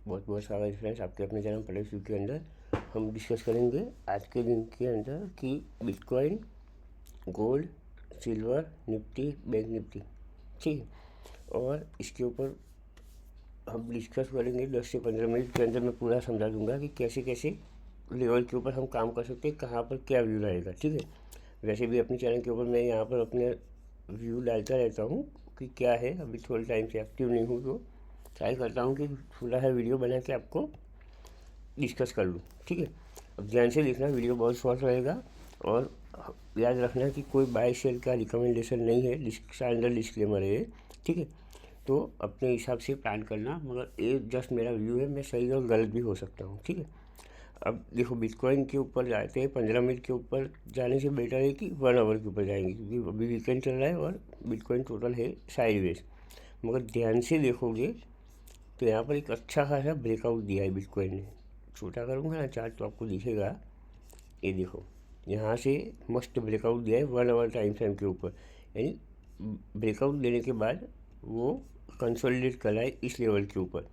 बहुत बहुत स्वागत है फ्रेंड्स आपके अपने चैनल प्रोडक्ट के अंदर। हम डिस्कस करेंगे आज के दिन के अंदर कि bitcoin, gold, silver, Nifty, bank Nifty, ठीक है। और इसके ऊपर हम डिस्कस करेंगे 10 से 15 मिनट के अंदर। मैं पूरा समझा दूंगा कि कैसे कैसे लेवल के ऊपर हम काम कर सकते हैं, कहाँ पर क्या व्यू रहेगा, ठीक है। वैसे भी अपने चैनल के ऊपर मैं यहाँ पर अपने व्यू डालता रहता हूँ कि क्या है। अभी थोड़े टाइम से एक्टिव नहीं हूँ तो ट्राई करता हूँ कि पूरा है वीडियो बना के आपको डिस्कस कर लूँ, ठीक है। अब ध्यान से देखना, वीडियो बहुत शॉर्ट रहेगा। और याद रखना कि कोई बाय सेल का रिकमेंडेशन नहीं है, अंडर डिस्क्लेमर है, ठीक है। तो अपने हिसाब से प्लान करना, मगर ये जस्ट मेरा व्यू है, मैं सही और गलत भी हो सकता हूँ, ठीक है। अब देखो, बिटकॉइन के ऊपर जाते हैं 15 मिनट के ऊपर जाने से बेटर है कि 1 आवर के ऊपर जाएंगे, क्योंकि अभी वीकेंड चल रहा है और बिटकॉइन टोटल है साइडवेज। मगर ध्यान से देखोगे तो यहाँ पर एक अच्छा खासा ब्रेकआउट दिया है बिटकॉइन ने। छोटा करूँगा ना चार्ट तो आपको दिखेगा, ये देखो, यहाँ से मस्त ब्रेकआउट दिया है 1 आवर टाइम फ्रेम के ऊपर। यानी ब्रेकआउट देने के बाद वो कंसोलिडेट कर रहा है इस लेवल के ऊपर।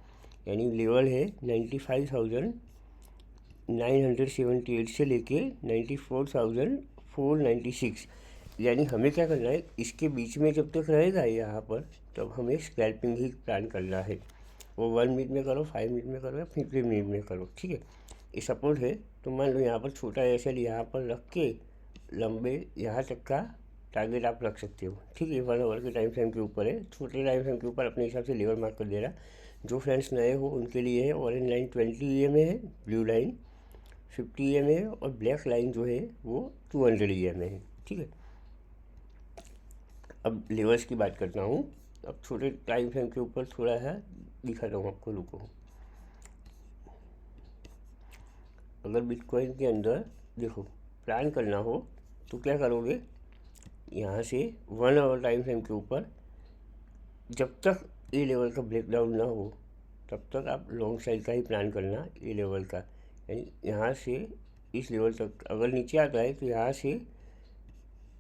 यानी लेवल है 95,978 से लेके 94,496। यानी हमें क्या करना है, इसके बीच में जब तक रहेगा यहाँ पर तब हमें स्कैल्पिंग ही प्लान करना है। वो 1 मिनट में करो, 5 मिनट में करो या 15 मिनट में करो, ठीक है। ये सपोर्ट है तो मान लो यहाँ पर छोटा एसएल यहाँ पर रख के लंबे यहाँ तक का टारगेट आप रख सकते हो, ठीक है। 1 आवर के टाइम फ्रेम के ऊपर है, छोटे टाइम फ्रेम के ऊपर अपने हिसाब से लेवल मार्क कर दे रहा। जो फ्रेंड्स नए हो उनके लिए है, ऑरेंज लाइन 20 EMA है, ब्लू लाइन 50 EMA है और ब्लैक लाइन जो है वो 200 EMA है, ठीक है। अब लेवल्स की बात करता हूँ। अब छोटे टाइम फ्रेम के ऊपर थोड़ा सा दिखाता हूँ आपको, रुको। अगर बिटकॉइन के अंदर देखो प्लान करना हो तो क्या करोगे, यहाँ से 1 आवर टाइम फ्रेम के ऊपर जब तक ए लेवल का ब्रेकडाउन ना हो तब तक आप लॉन्ग साइड का ही प्लान करना, ए लेवल का। यानी यहाँ से इस लेवल तक अगर नीचे आता है तो यहाँ से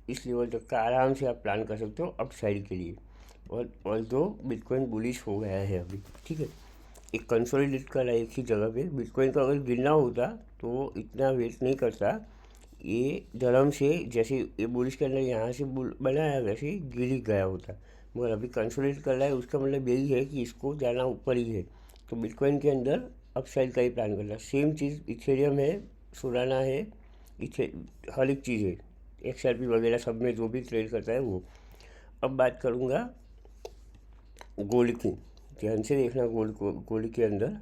इस लेवल तक का आराम से आप प्लान कर सकते हो अप साइड के लिए। और दो बिटकॉइन बुलिश हो गया है अभी, ठीक है। एक कंसोलिडेट कर रहा है एक ही जगह पे। बिटकॉइन का अगर गिरना होता तो वो इतना वेट नहीं करता, ये धर्म से जैसे ये बुलिश के अंदर यहाँ से बनाया वैसे ही गिर ही गया होता। मगर अभी कंसोलिडेट कर रहा है, उसका मतलब यही है कि इसको जाना ऊपर ही है। तो बिटकॉइन के अंदर अप साइड का ही प्लान करना। सेम चीज़ इथेरियम है, सोलाना है, हर एक चीज़ है, XRP वगैरह सब में जो भी ट्रेड करता है वो। अब बात करूँगा गोल्ड की। ध्यान से देखना, गोल्ड के अंदर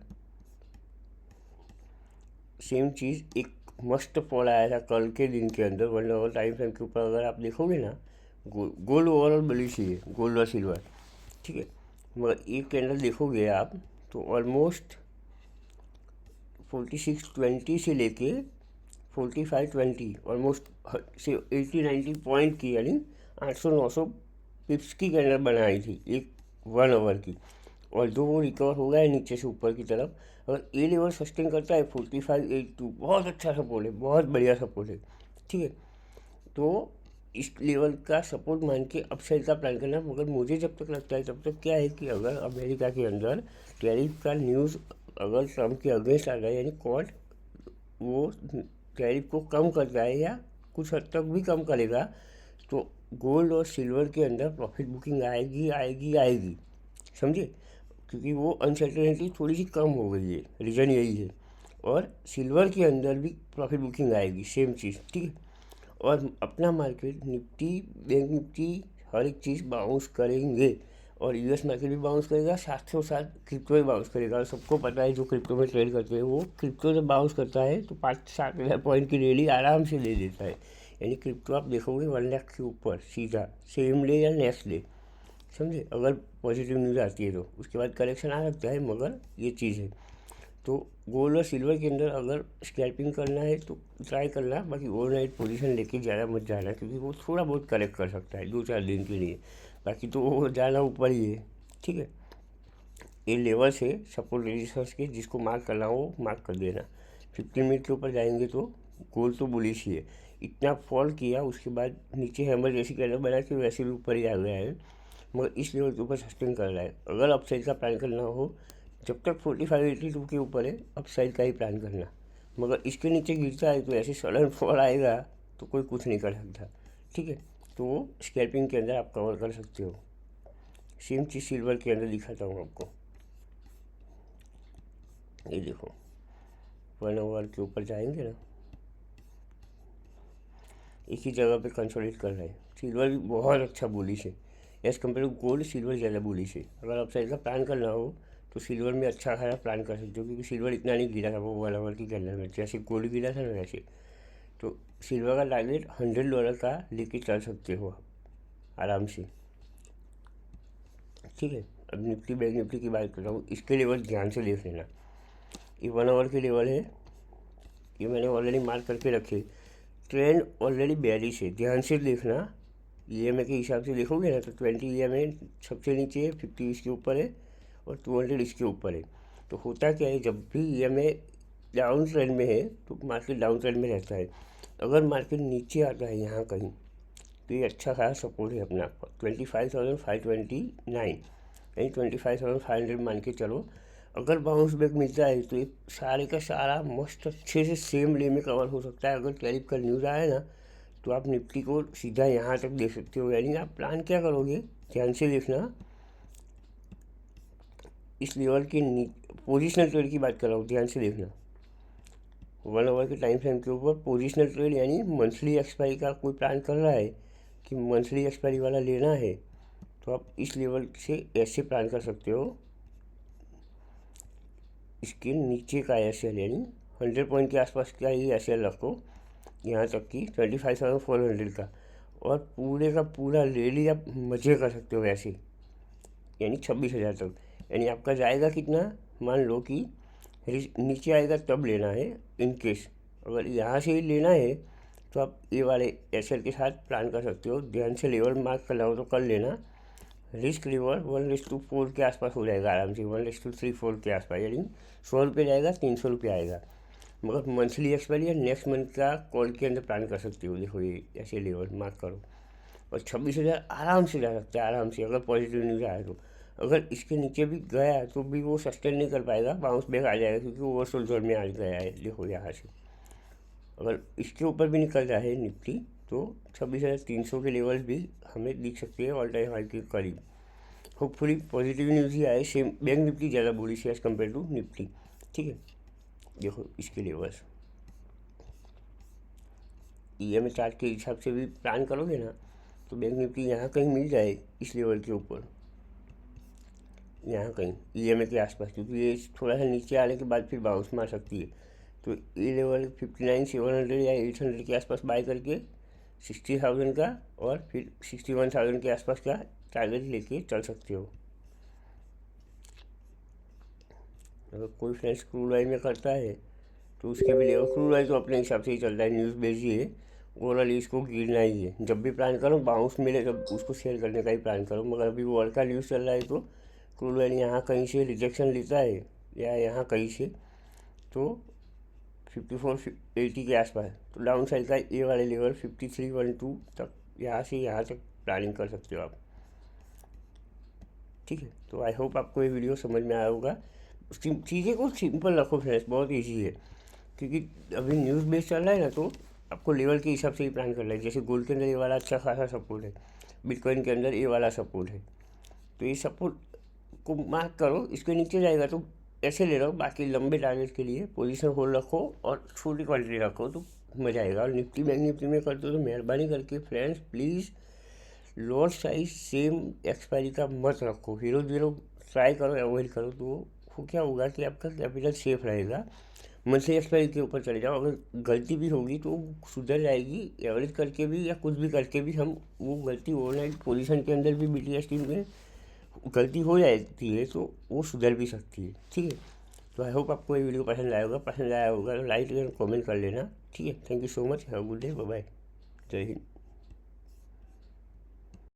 सेम चीज़ एक मस्त फॉल आया था कल के दिन के अंदर 1 आवर टाइम फ्रेम के ऊपर। अगर आप देखोगे ना, गोल्ड ओवरऑल बुलिश ही है, गोल्ड और सिल्वर, ठीक है। मगर एक कैंडल देखोगे आप तो ऑलमोस्ट 4620 से लेके 4520 ऑलमोस्ट से 80-90 पॉइंट की, यानी 800-900 पिप्स की कैंडल बनाई थी एक 1 आवर की। और जो वो रिकवर हो गया है नीचे से ऊपर की तरफ। अगर ए लेवल सस्टेन करता है 4582, बहुत अच्छा सपोर्ट है, बहुत बढ़िया सपोर्ट है, ठीक है। तो इस लेवल का सपोर्ट मान के अपसाइड का प्लान करना। मगर मुझे जब तक लगता है तब तक क्या है कि अगर अमेरिका के अंदर टैरिफ का न्यूज़ अगर ट्रम्प के अगेंस्ट आ गया, यानी कोर्ट वो टैरिफ को कम करता है या कुछ हद तक भी कम करेगा, तो गोल्ड और सिल्वर के अंदर प्रॉफिट बुकिंग आएगी आएगी आएगी, समझे। क्योंकि वो अनसर्टेनिटी थोड़ी सी कम हो गई है, रीज़न यही है। और सिल्वर के अंदर भी प्रॉफिट बुकिंग आएगी, सेम चीज़, ठीक है। और अपना मार्केट निफ्टी, बैंक निफ्टी, हर एक चीज़ बाउंस करेंगे। और यूएस मार्केट भी बाउंस करेगा, साथ ही साथ क्रिप्टो भी बाउंस करेगा। और सबको पता है जो क्रिप्टो में ट्रेड करते हैं, वो क्रिप्टो जब बाउंस करता है तो 5-7 हज़ार पॉइंट की रैली आराम से ले लेता है। यानी क्रिप्टो आप देखोगे 1 लाख के ऊपर सीधा, सेम डे या नेक्स्ट डे, समझे। अगर पॉजिटिव न्यूज़ आती है तो उसके बाद करेक्शन आ सकता है, मगर ये चीज़ है। तो गोल्ड और सिल्वर के अंदर अगर स्कैल्पिंग करना है तो ट्राई करना, बाकी ओवरनाइट पोजीशन लेके ज़्यादा मत जाना, क्योंकि वो थोड़ा बहुत करेक्ट कर सकता है 2-4 दिन के लिए। बाकी तो वो जाना ऊपर ही है, ठीक है। ये लेवल्स है सपोर्ट रेजिस्टेंस के, जिसको मार्क करना हो मार्क कर देना। 15 मिनट के ऊपर जाएंगे तो गोल्ड तो बुलिश ही है। इतना फॉल किया उसके बाद नीचे हैमर जैसी कैंडल बना के वैसे भी ऊपर ही आ गया है, मगर इस लेवल के ऊपर सस्टेन कर रहा है। अगर अपसाइड का प्लान करना हो जब तक 4582 के ऊपर है अब साइड का ही प्लान करना, मगर इसके नीचे गिरता है तो ऐसे सडन फॉल आएगा तो कोई कुछ नहीं कर सकता, ठीक है। तो वो स्कैल्पिंग के अंदर आप कवर कर सकते हो। सेम चीज़ सिल्वर के अंदर दिखाता हूँ आपको। ये देखो 1 आवर के ऊपर जाएंगे ना, एक ही जगह पे कंसोलिडेट कर रहे हैं। सिल्वर भी बहुत अच्छा बुलिश है as compared to gold. Silver ज़्यादा बुलिश है। अगर आप साइड का प्लान करना हो तो सिल्वर में अच्छा खासा प्लान कर सकते हो, क्योंकि सिल्वर इतना नहीं गिरा था वो 1 आवर की कैंडल में, जैसे गोल्ड गिरा था ना वैसे। तो सिल्वर का टारगेट $100 का लेके चल सकते हो आप आराम से, ठीक है। अब निफ्टी बैंक निफ्टी की बात कर रहा हूँ, इसके लेवल ध्यान से देख लेना। ये 1 आवर के लेवल है, ये मैंने ऑलरेडी मार्क करके रखे। ट्रेंड ऑलरेडी बेयरिश है, ध्यान से देखना। EMA के हिसाब से देखोगे ना तो 20 EMA सबसे नीचे है, 50 इसके ऊपर है और 200 इसके ऊपर है। तो होता क्या है, जब भी EMA डाउन ट्रेंड में है तो मार्केट डाउन ट्रेंड में रहता है। अगर मार्केट नीचे आता है यहाँ कहीं तो ये अच्छा खासा सपोर्ट है अपना 25,529 यानी 25,500 मान के चलो। अगर बाउंस बैक मिलता है तो ये सारे का सारा मस्त अच्छे से सेम ले में कवर हो सकता है। अगर टैरिफ का न्यूज़ आया ना तो आप निफ्टी को सीधा यहाँ तक देख सकते हो। यानी आप प्लान क्या करोगे, ध्यान से देखना। इस लेवल के पोजिशनल ट्रेड की बात कर रहा हूँ, ध्यान से देखना। 1 आवर के टाइम फ्रेम के ऊपर पोजिशनल ट्रेड यानी मंथली एक्सपायरी का कोई प्लान कर रहा है कि मंथली एक्सपायरी वाला लेना है तो आप इस लेवल से ऐसे प्लान कर सकते हो। इसके नीचे का एसएल यानी 100 पॉइंट के आसपास का ही एसएल रखो, यहाँ तक कि 25,400 का, और पूरे का पूरा ले लिया आप मजे कर सकते हो वैसे, यानी 26,000 तक। यानी आपका जाएगा कितना, मान लो कि नीचे आएगा तब लेना है। इन केस अगर यहाँ से ही लेना है तो आप ये वाले एसएल के साथ प्लान कर सकते हो। ध्यान से लेवल मार्क करना हो तो कर लेना। रिस्क रिवॉर्ड 1:4 के आसपास हो जाएगा आराम से, 1:34 के आसपास, यानी 100 रुपये जाएगा 300 रुपये आएगा। मगर मंथली एक्सपायरी या नेक्स्ट मंथ का कॉल के अंदर प्लान कर सकते हो। देखो ये ऐसे लेवल मार्क करो और 26,000 आराम से जा सकता है, आराम से, अगर पॉजिटिव न्यूज़ आया तो। अगर इसके नीचे भी गया तो भी वो सस्टेन नहीं कर पाएगा, बाउंस बैक आ जाएगा, क्योंकि ओवरसोल्ड जोन में आ गया है। देखो यहाँ से अगर इसके ऊपर भी निकल रहा है निफ्टी तो 26,300 के लेवल भी हमें दिख सकते हैं ऑल टाइम हाई के करीब। होपफुली पॉजिटिव न्यूज़ ही आए। सेम बैंक निफ्टी ज़्यादा बुलिश है एज कम्पेयर टू निफ्टी, ठीक है। देखो इसके लेवल्स EMA चार्ट के हिसाब से भी प्लान करोगे ना तो बैंक निफ्टी यहाँ कहीं मिल जाए इस लेवल के ऊपर, यहाँ कहीं EMA के आसपास, क्योंकि ये थोड़ा सा नीचे आने के बाद फिर बाउंस मार सकती है। तो ये लेवल 59,700 या 800 के आसपास बाय करके 60,000 का और फिर 61,000 के आसपास का टारगेट लेके चल सकते हो। अगर कोई फ्रेंड्स क्रूड ऑयल में करता है तो उसके भी लेवल, क्रूड ऑयल तो अपने हिसाब से ही चल रहा है, न्यूज़ बेस्ड है, ओवरऑल इसको गिरना ही है। जब भी प्लान करो बाउंस मिले तब उसको शेयर करने का ही प्लान करो। मगर अभी वर्ल्ड का न्यूज़ चल रहा है तो क्रूड ऑयल यहाँ कहीं से रिजेक्शन लेता है या यहाँ कहीं से तो 5480 के आसपास, तो डाउन साइड का ये वाले लेवल 5312 तक, यहाँ से यहाँ तक प्लानिंग कर सकते हो आप, ठीक है। तो आई होप आपको ये वीडियो समझ में आया होगा। चीज़ें को सिंपल रखो फ्रेंड्स, बहुत ईजी है, क्योंकि अभी न्यूज़ बेस्ड चल रहा है ना तो आपको लेवल के हिसाब से ही प्लान करना है। जैसे गोल्ड के अंदर ये वाला अच्छा खासा सपोर्ट है, बिटकॉइन के अंदर ये वाला सपोर्ट है, तो ये सपोर्ट को मार्क करो। इसके नीचे जाएगा तो ऐसे ले लो, बाकी लंबे टारगेट के लिए पोजीशन होल्ड रखो और छोटी क्वांटिटी रखो तो मज़ा आएगा। और निफ्टी बैंक निफ्टी में करते हो तो मेहरबानी करके friends please lower size same expiry का मत रखो। 0 ट्राई करो, अवॉइड करो, तो क्या होगा कि आपका कैपिटल सेफ रहेगा। मंथली एक्सपायरी के ऊपर चले जाओ, अगर गलती भी होगी तो सुधर जाएगी। एवरेज करके भी या कुछ भी करके भी हम वो गलती ओवरनाइट पोजीशन के अंदर भी BTS टीम में गलती हो जाती है तो वो सुधर भी सकती है, ठीक है। तो आई होप आपको ये वीडियो पसंद आया होगा तो लाइक एंड कमेंट कर लेना, ठीक है। Thank you so much, have a good day, bye bye, जय हिंद।